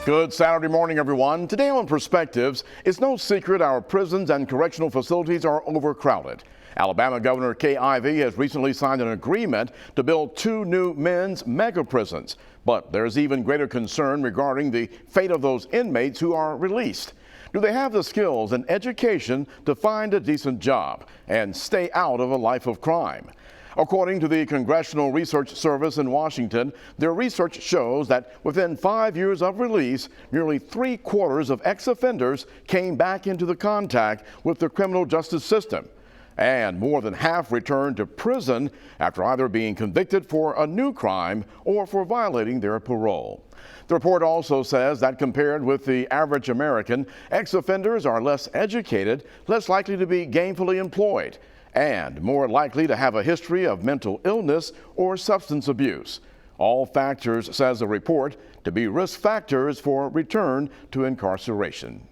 Good Saturday morning, everyone. Today on Perspectives, it's no secret our prisons and correctional facilities are overcrowded. Alabama Governor Kay Ivey has recently signed an agreement to build 2 new men's mega prisons. But there's even greater concern regarding the fate of those inmates who are released. Do they have the skills and education to find a decent job and stay out of a life of crime? According to the Congressional Research Service in Washington, their research shows that within 5 years of release, nearly 3/4 of ex-offenders came back into the contact with the criminal justice system. And more than half returned to prison after either being convicted for a new crime or for violating their parole. The report also says that compared with the average American, ex-offenders are less educated, less likely to be gainfully employed, and more likely to have a history of mental illness or substance abuse. All factors, says the report, to be risk factors for return to incarceration.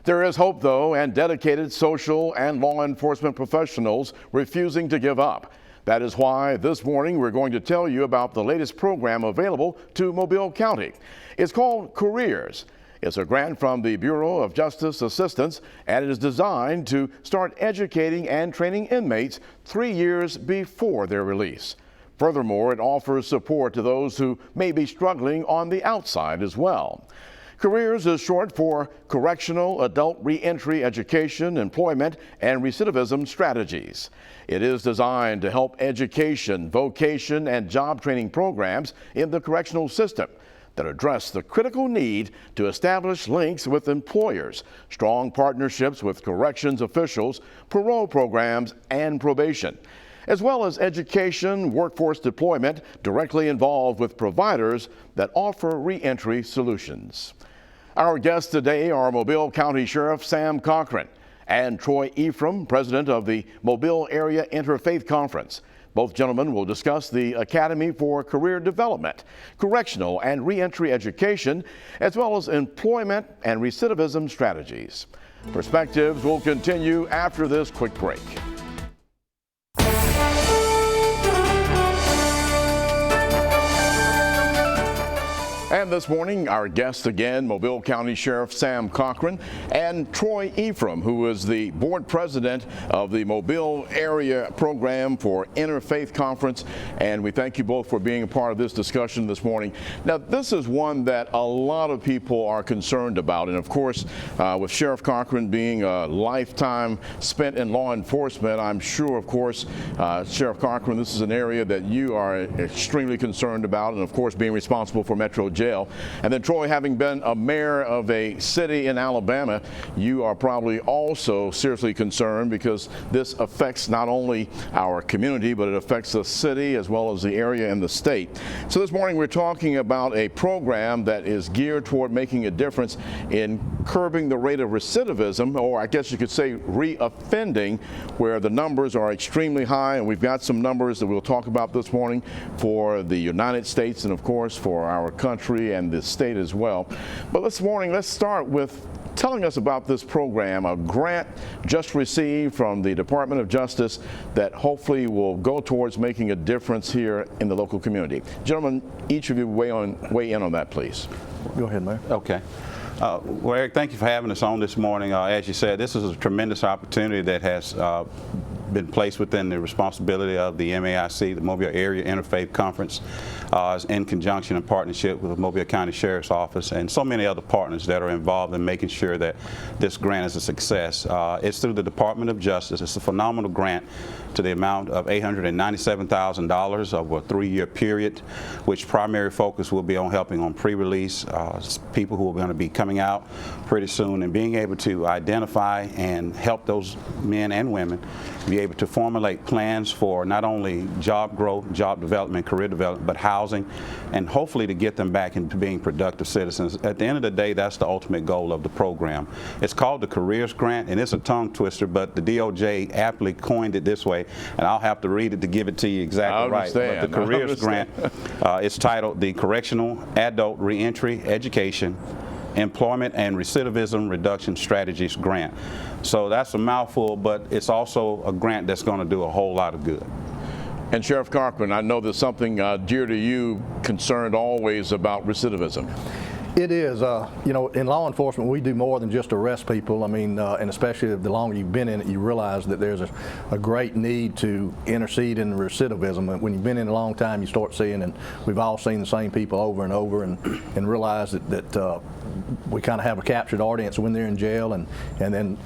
There is hope, though, and dedicated social and law enforcement professionals refusing to give up. That is why this morning we're going to tell you about the latest program available to Mobile County. It's called Careers. It's a grant from the Bureau of Justice Assistance, and it is designed to start educating and training inmates 3 years before their release. Furthermore, it offers support to those who may be struggling on the outside as well. Careers is short for Correctional Adult Reentry Education, Employment, and Recidivism Strategies. It is designed to help education, vocation, and job training programs in the correctional system that address the critical need to establish links with employers, strong partnerships with corrections officials, parole programs, and probation, as well as education, workforce deployment directly involved with providers that offer reentry solutions. Our guests today are Mobile County Sheriff Sam Cochran and Troy Ephraim, president of the Mobile Area Interfaith Conference. Both gentlemen will discuss the Academy for Career Development, correctional and reentry education, as well as employment and recidivism strategies. Perspectives will continue after this quick break. And this morning, our guests again, Mobile County Sheriff Sam Cochran and Troy Ephraim, who is the board president of the Mobile Area Program for Interfaith Conference. And we thank you both for being a part of this discussion this morning. Now, this is one that a lot of people are concerned about. And of course, with Sheriff Cochran being a lifetime spent in law enforcement, I'm sure, of course, Sheriff Cochran, this is an area that you are extremely concerned about. And of course, being responsible for Metro Jail. And then Troy, having been a mayor of a city in Alabama, you are probably also seriously concerned because this affects not only our community, but it affects the city as well as the area and the state. So this morning we're talking about a program that is geared toward making a difference in curbing the rate of recidivism, or I guess you could say reoffending, where the numbers are extremely high. And we've got some numbers that we'll talk about this morning for the United States and of course for our country and the state as well. But this morning, let's start with telling us about this program, a grant just received from the Department of Justice that hopefully will go towards making a difference here in the local community. Gentlemen, each of you weigh in on that, please. Go ahead, Mayor. Okay. Well, Eric, thank you for having us on this morning. As you said, this is a tremendous opportunity that has been placed within the responsibility of the MAIC, the Mobile Area Interfaith Conference, in conjunction and partnership with the Mobile County Sheriff's Office and so many other partners that are involved in making sure that this grant is a success. It's through the Department of Justice. It's a phenomenal grant to the amount of $897,000 over a 3-year period, which primary focus will be on helping on pre-release people who are going to be coming out pretty soon and being able to identify and help those men and women be able to formulate plans for not only job growth, job development, career development, but housing, and hopefully to get them back into being productive citizens. At the end of the day, that's the ultimate goal of the program. It's called the Careers Grant, and it's a tongue twister, but the DOJ aptly coined it this way, and I'll have to read it to give it to you exactly right. But the Careers Grant is titled the Correctional Adult Reentry Education, Employment and Recidivism Reduction Strategies Grant. So that's a mouthful, but it's also a grant that's going to do a whole lot of good. And Sheriff Cochran, I know there's something dear to you, concerned always about recidivism. It is. You know, in law enforcement, we do more than just arrest people. I mean, and especially the longer you've been in it, you realize that there's a great need to intercede in recidivism. When you've been in a long time, you start seeing, and we've all seen the same people over and over, and realize that we kind of have a captured audience when they're in jail, and then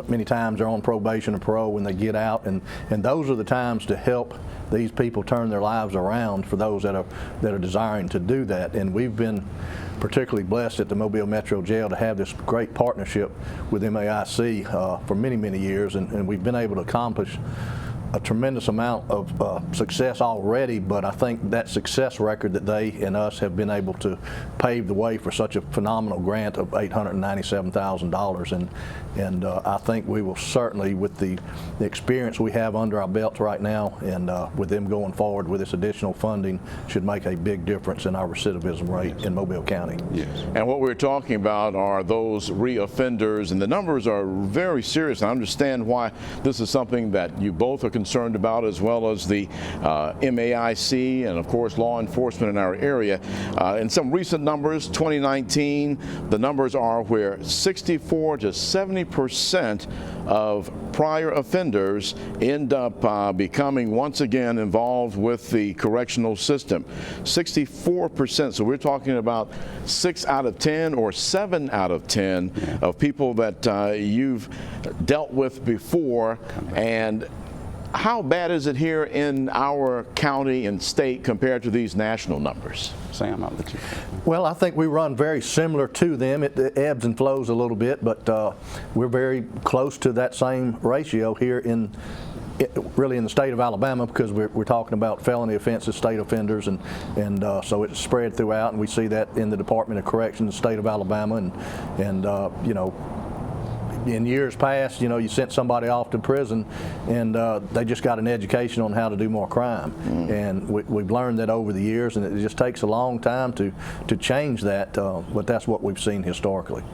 many times they're on probation or parole when they get out, and those are the times to help these people turn their lives around for those that are desiring to do that. And we've been particularly blessed at the Mobile Metro Jail to have this great partnership with MAIC for many, many years, and we've been able to accomplish a tremendous amount of success already, but I think that success record that they and us have been able to pave the way for such a phenomenal grant of $897,000, and I think we will certainly, with the experience we have under our belts right now, and with them going forward with this additional funding, should make a big difference in our recidivism rate in Mobile County. Yes. And what we're talking about are those reoffenders, and the numbers are very serious. I understand why this is something that you both are concerned about, as well as the MAIC and, of course, law enforcement in our area. In some recent numbers, 2019, the numbers are where 64 to 70% of prior offenders end up becoming once again involved with the correctional system. 64%. So we're talking about 6 out of 10 or 7 out of 10 of people that you've dealt with before. And how bad is it here in our county and state compared to these national numbers? Sam, I'll let you. Well, I think we run very similar to them. It ebbs and flows a little bit, but we're very close to that same ratio here really in the state of Alabama, because we're talking about felony offenses, state offenders, and so it's spread throughout, and we see that in the Department of Corrections in the state of Alabama, and you know, in years past, you know, you sent somebody off to prison and they just got an education on how to do more crime. And we've learned that over the years, and it just takes a long time to change that, but that's what we've seen historically.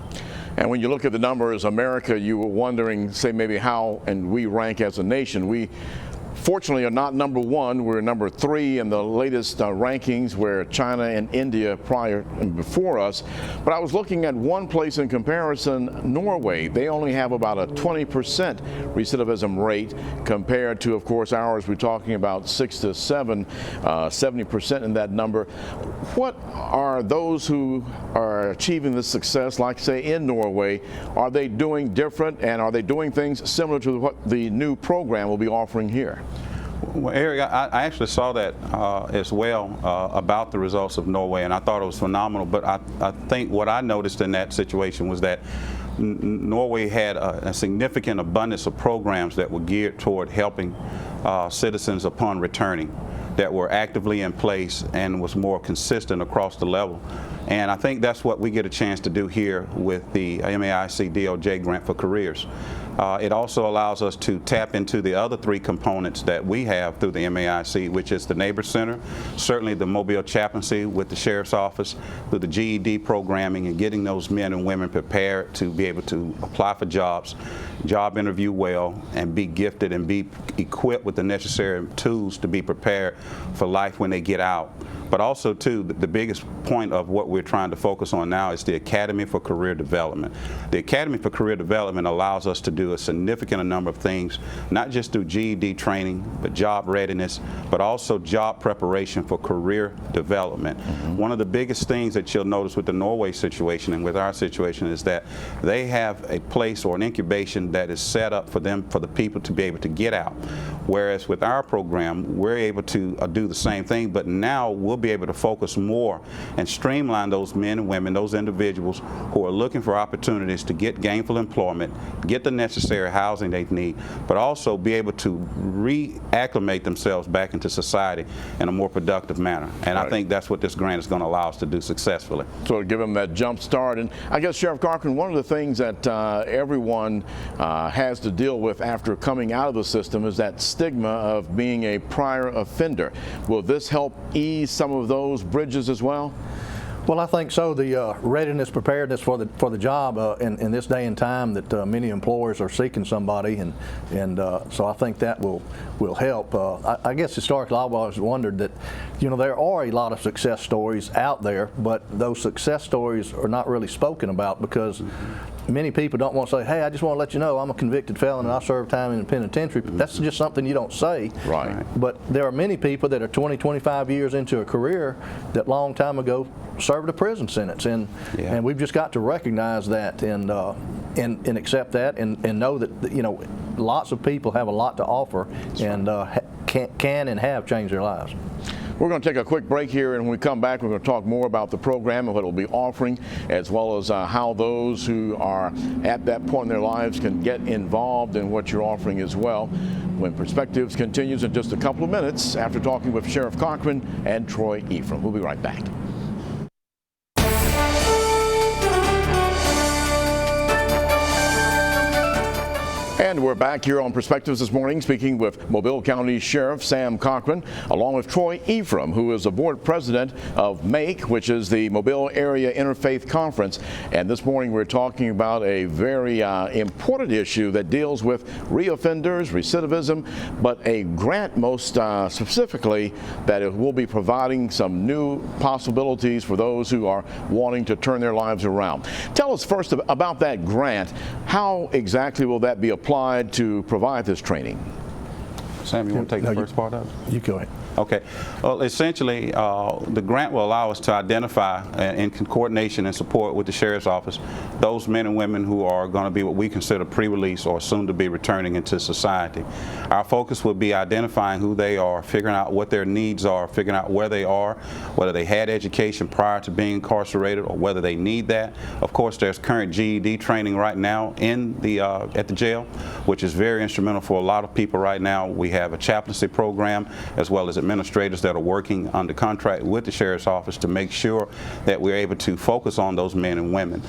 And when you look at the numbers, America, you were wondering, say, maybe how and we rank as a nation. We fortunately are not number one. We're number 3 in the latest rankings, where China and India prior and before us. But I was looking at one place in comparison, Norway. They only have about a 20% recidivism rate compared to, of course, ours. We're talking about 6 to 7, 70% in that number. What are those who are achieving this success, like say in Norway, are they doing different, and are they doing things similar to what the new program will be offering here? Well, Eric, I actually saw that as well about the results of Norway, and I thought it was phenomenal. But I think what I noticed in that situation was that Norway had a significant abundance of programs that were geared toward helping citizens upon returning, that were actively in place and was more consistent across the level. And I think that's what we get a chance to do here with the MAIC DOJ grant for careers. It also allows us to tap into the other 3 components that we have through the MAIC, which is the Neighbor Center, certainly the Mobile Chaplaincy with the Sheriff's Office, through the GED programming and getting those men and women prepared to be able to apply for jobs, job interview well, and be gifted and be equipped with the necessary tools to be prepared for life when they get out. But also, too, the biggest point of what we're trying to focus on now is the Academy for Career Development. The Academy for Career Development allows us to do a significant number of things, not just through GED training, but job readiness, but also job preparation for career development. One of the biggest things that you'll notice with the Norway situation and with our situation is that they have a place or an incubation that is set up for them, for the people to be able to get out. Whereas with our program, we're able to do the same thing, but now we'll be able to focus more and streamline those men and women, those individuals who are looking for opportunities to get gainful employment, get the necessary housing they need, but also be able to reacclimate themselves back into society in a more productive manner. And I think that's what this grant is going to allow us to do successfully. So give them that jump start. And I guess, Sheriff Cochran, one of the things that everyone has to deal with after coming out of the system is that stigma of being a prior offender. Will this help ease some of those bridges as well? Well, I think so. The readiness, preparedness for the job in this day and time that many employers are seeking somebody, and so I think that will help. I guess historically, I've always wondered that, there are a lot of success stories out there, but those success stories are not really spoken about because many people don't want to say, hey, I just want to let you know I'm a convicted felon and I served time in the penitentiary. That's just something you don't say. Right. But there are many people that are 20, 25 years into a career that long time ago served a prison sentence, and we've just got to recognize that and accept that and know that lots of people have a lot to offer and can and have changed their lives. We're going to take a quick break here, and when we come back, we're going to talk more about the program and what it will be offering, as well as how those who are at that point in their lives can get involved in what you're offering as well. When Perspectives continues in just a couple of minutes after talking with Sheriff Cochran and Troy Ephraim. We'll be right back. And we're back here on Perspectives this morning, speaking with Mobile County Sheriff Sam Cochran, along with Troy Ephraim, who is the board president of MAKE, which is the Mobile Area Interfaith Conference. And this morning we're talking about a very important issue that deals with reoffenders, recidivism, but a grant most specifically that it will be providing some new possibilities for those who are wanting to turn their lives around. Tell us first about that grant. How exactly will that be applied to provide this training? Sam, you want to take the first part of it? You go ahead. Okay. Well, essentially, the grant will allow us to identify, in coordination and support with the Sheriff's Office, those men and women who are going to be what we consider pre-release or soon to be returning into society. Our focus will be identifying who they are, figuring out what their needs are, figuring out where they are, whether they had education prior to being incarcerated or whether they need that. Of course, there's current GED training right now in the at the jail, which is very instrumental for a lot of people right now. We have a chaplaincy program as well as administrators that are working under contract with the Sheriff's Office to make sure that we're able to focus on those men and women.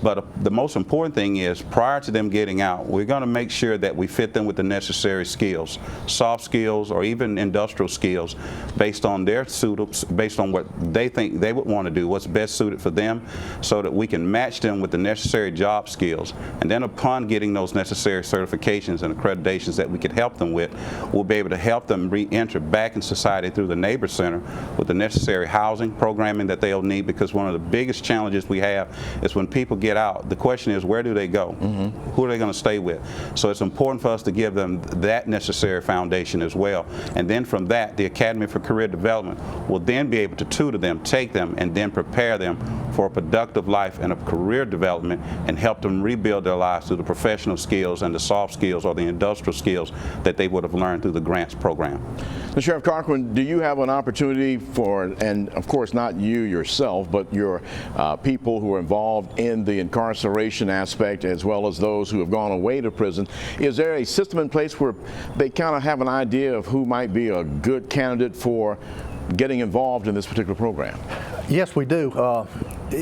But the most important thing is, prior to them getting out, we're going to make sure that we fit them with the necessary skills, soft skills or even industrial skills, based on their based on what they think they would want to do, what's best suited for them, so that we can match them with the necessary job skills. And then upon getting those necessary certifications and accreditations that we could help them with, we'll be able to help them re-enter back in society through the Neighbor Center with the necessary housing programming that they'll need, because one of the biggest challenges we have is when people get out, the question is, where do they go? Who are they going to stay with? So it's important for us to give them that necessary foundation as well. And then from that, the Academy for Career Development will then be able to tutor them, take them, and then prepare them for a productive life and a career development, and help them rebuild their lives through the professional skills and the soft skills or the industrial skills that they would have learned through the grants program. Now, Sheriff Cochran, do you have an opportunity for, and of course not you yourself, but your people who are involved in the incarceration aspect, as well as those who have gone away to prison, is there a system in place where they kind of have an idea of who might be a good candidate for getting involved in this particular program? Yes, we do.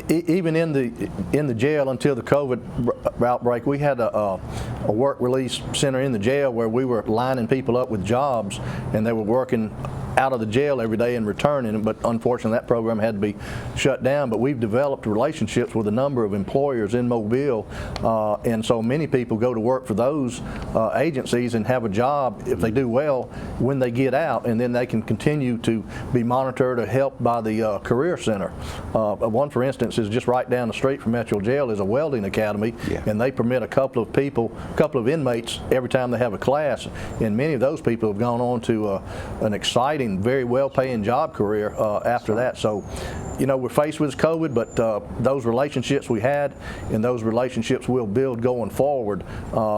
Even in the jail until the COVID outbreak, we had a work release center in the jail where we were lining people up with jobs, and they were working out of the jail every day and returning, but unfortunately that program had to be shut down. But we've developed relationships with a number of employers in Mobile, and so many people go to work for those agencies and have a job, if they do well, when they get out, and then they can continue to be monitored or helped by the Career Center. One, for instance, is just right down the street from Metro Jail is a welding academy, and they permit a couple of inmates every time they have a class, and many of those people have gone on to an exciting, very well-paying job career after that. So, we're faced with COVID, but those relationships we had and those relationships we'll build going forward,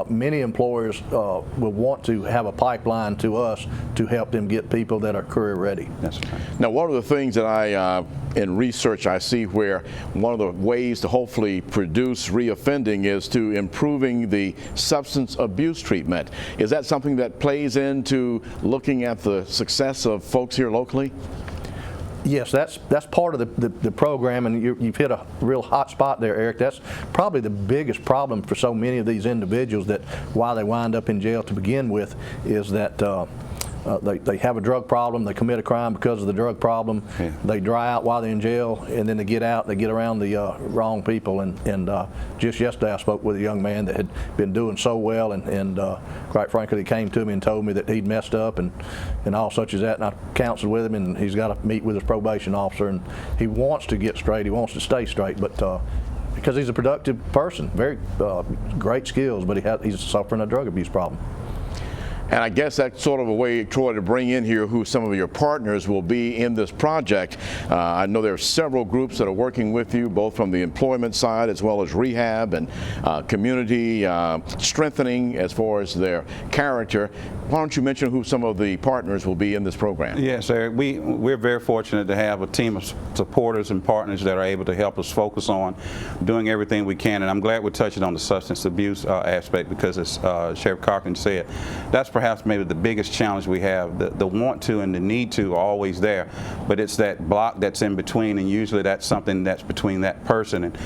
many employers will want to have a pipeline to us to help them get people that are career ready. That's right. Now, one of the things that in research I see where one of the ways to hopefully produce reoffending is to improving the substance abuse treatment. Is that something that plays into looking at the success of folks here locally? Yes, that's part of the program, and you've hit a real hot spot there, Eric. That's probably the biggest problem for so many of these individuals, that why they wind up in jail to begin with is that they have a drug problem, they commit a crime because of the drug problem, they dry out while they're in jail, and then they get out, they get around the wrong people. And just yesterday I spoke with a young man that had been doing so well, and quite frankly he came to me and told me that he'd messed up and all such as that, and I counseled with him, and he's got to meet with his probation officer, and he wants to get straight, he wants to stay straight, but because he's a productive person, very great skills, but he's suffering a drug abuse problem. And I guess that's sort of a way, Troy, to bring in here who some of your partners will be in this project. I know there are several groups that are working with you, both from the employment side as well as rehab and community strengthening as far as their character. Why don't you mention who some of the partners will be in this program? Yes, Eric. We're very fortunate to have a team of supporters and partners that are able to help us focus on doing everything we can. And I'm glad we're touching on the substance abuse aspect, because as Sheriff Carpenter said, that's perhaps maybe the biggest challenge we have. The want to and the need to are always there, but it's that block that's in between, and usually that's something that's between that person. And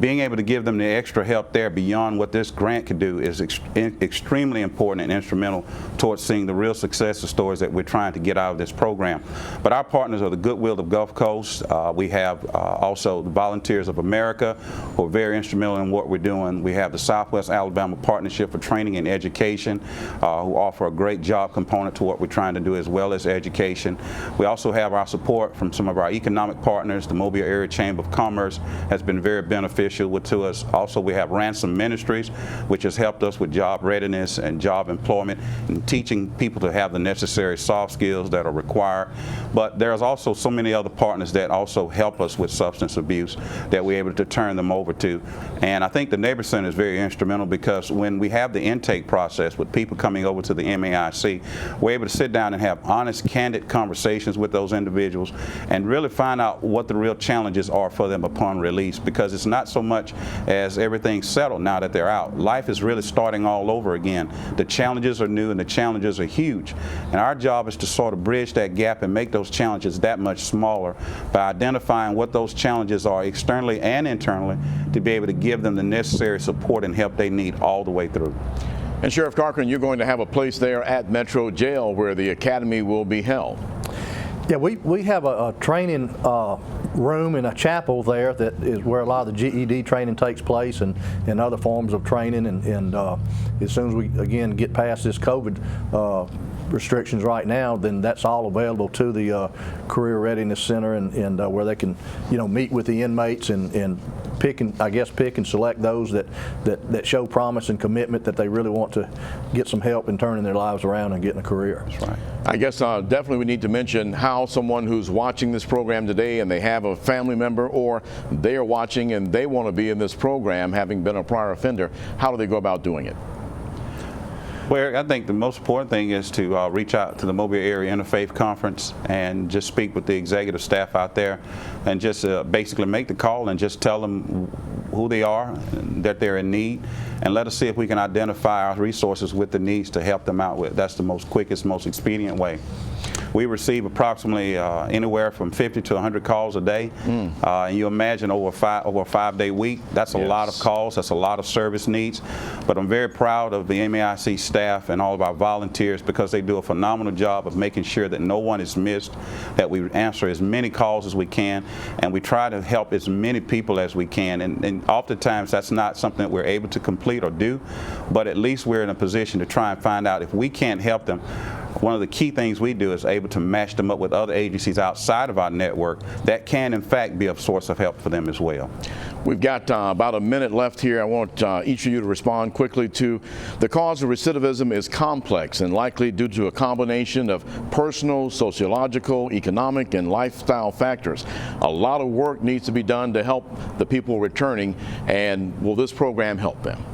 being able to give them the extra help there beyond what this grant could do is extremely important and instrumental towards seeing the real success stories that we're trying to get out of this program. But our partners are the Goodwill of Gulf Coast. We have also the Volunteers of America, who are very instrumental in what we're doing. We have the Southwest Alabama Partnership for Training and Education, who offer a great job component to what we're trying to do, as well as education. We also have our support from some of our economic partners. The Mobile Area Chamber of Commerce has been very beneficial to us. Also, we have Ransom Ministries, which has helped us with job readiness and job employment and teaching people to have the necessary soft skills that are required. But there's also so many other partners that also help us with substance abuse that we're able to turn them over to. And I think the Neighbor Center is very instrumental, because when we have the intake process with people coming over to the MAIC, we're able to sit down and have honest, candid conversations with those individuals and really find out what the real challenges are for them upon release, because it's not so much as everything's settled now that they're out. Life is really starting all over again. The challenges are new and the challenges are huge. And our job is to sort of bridge that gap and make those challenges that much smaller by identifying what those challenges are externally and internally, to be able to give them the necessary support and help they need all the way through. And Sheriff Corcoran, you're going to have a place there at Metro Jail where the academy will be held. Yeah, we have a training room and a chapel there that is where a lot of the GED training takes place, and other forms of training. And as soon as we, again, get past this COVID restrictions right now, then that's all available to the Career Readiness Center, and where they can, meet with the inmates and pick and select those that show promise and commitment, that they really want to get some help in turning their lives around and getting a career. That's right. I guess definitely we need to mention how someone who's watching this program today and they have a family member, or they are watching and they want to be in this program having been a prior offender, how do they go about doing it? Well, I think the most important thing is to reach out to the Mobile Area Interfaith Conference and just speak with the executive staff out there, and just basically make the call and just tell them who they are, that they're in need, and let us see if we can identify our resources with the needs to help them out with. That's the most quickest, most expedient way. We receive approximately anywhere from 50 to 100 calls a day. And you imagine over a 5-day week, that's a lot of calls, that's a lot of service needs. But I'm very proud of the MAIC staff and all of our volunteers, because they do a phenomenal job of making sure that no one is missed, that we answer as many calls as we can, and we try to help as many people as we can. And oftentimes that's not something that we're able to complete or do, but at least we're in a position to try and find out if we can't help them. One of the key things we do is able to match them up with other agencies outside of our network that can in fact be a source of help for them as well. We've got about a minute left here. I want each of you to respond quickly to the cause of recidivism is complex and likely due to a combination of personal, sociological, economic, and lifestyle factors. A lot of work needs to be done to help the people returning, and will this program help them?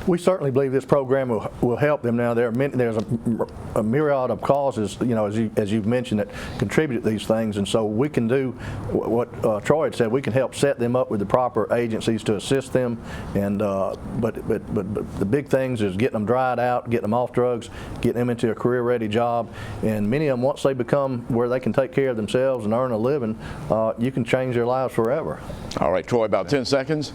We certainly believe this program will help them. Now, there's a myriad of causes, as you've mentioned, that contribute to these things, and so we can do what Troy had said. We can help set them up with the proper agencies to assist them, and but the big things is getting them dried out, getting them off drugs, getting them into a career-ready job, and many of them, once they become where they can take care of themselves and earn a living, you can change their lives forever. All right, Troy, about 10 seconds.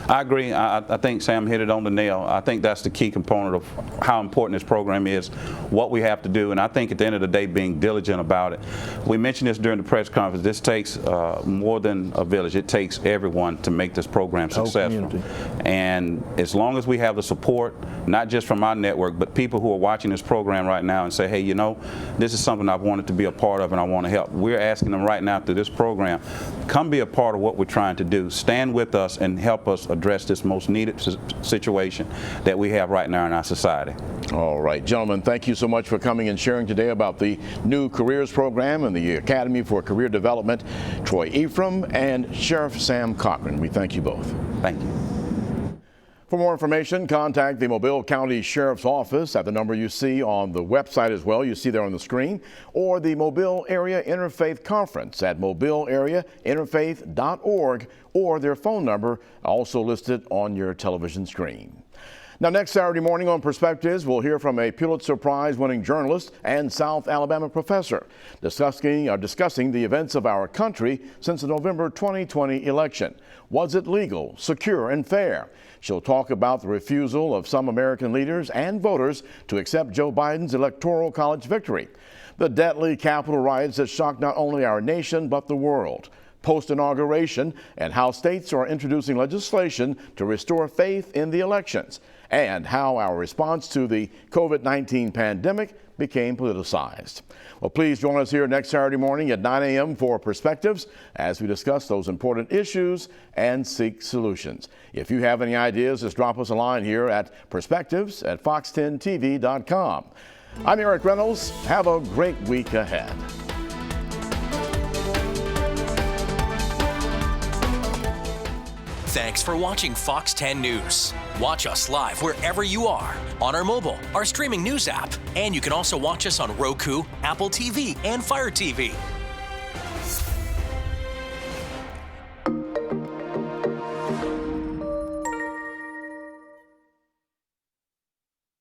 I agree. I think Sam hit it on the nail. I think that's the key component of how important this program is, what we have to do, and I think at the end of the day, being diligent about it. We mentioned this during the press conference. This takes more than a village. It takes everyone to make this program successful. And as long as we have the support, not just from our network, but people who are watching this program right now and say, hey, you know, this is something I've wanted to be a part of and I want to help. We're asking them right now through this program, come be a part of what we're trying to do. Stand with us and help us address this most needed situation that we have right now in our society. All right, gentlemen, thank you so much for coming and sharing today about the new careers program and the Academy for Career Development. Troy Ephraim and Sheriff Sam Cochran, we thank you both. Thank you. For more information, contact the Mobile County Sheriff's Office at the number you see on the website as well, you see there on the screen, or the Mobile Area Interfaith Conference at mobileareainterfaith.org, or their phone number also listed on your television screen. Now, next Saturday morning on Perspectives, we'll hear from a Pulitzer Prize-winning journalist and South Alabama professor discussing the events of our country since the November 2020 election. Was it legal, secure, and fair? She'll talk about the refusal of some American leaders and voters to accept Joe Biden's Electoral College victory, the deadly Capitol riots that shocked not only our nation but the world, post-inauguration, and how states are introducing legislation to restore faith in the elections, and how our response to the COVID-19 pandemic became politicized. Well, please join us here next Saturday morning at 9 a.m. for Perspectives as we discuss those important issues and seek solutions. If you have any ideas, just drop us a line here at perspectives@fox10tv.com. I'm Eric Reynolds. Have a great week ahead. Thanks for watching Fox 10 News. Watch us live wherever you are on our mobile, our streaming news app, and you can also watch us on Roku, Apple TV, and Fire TV.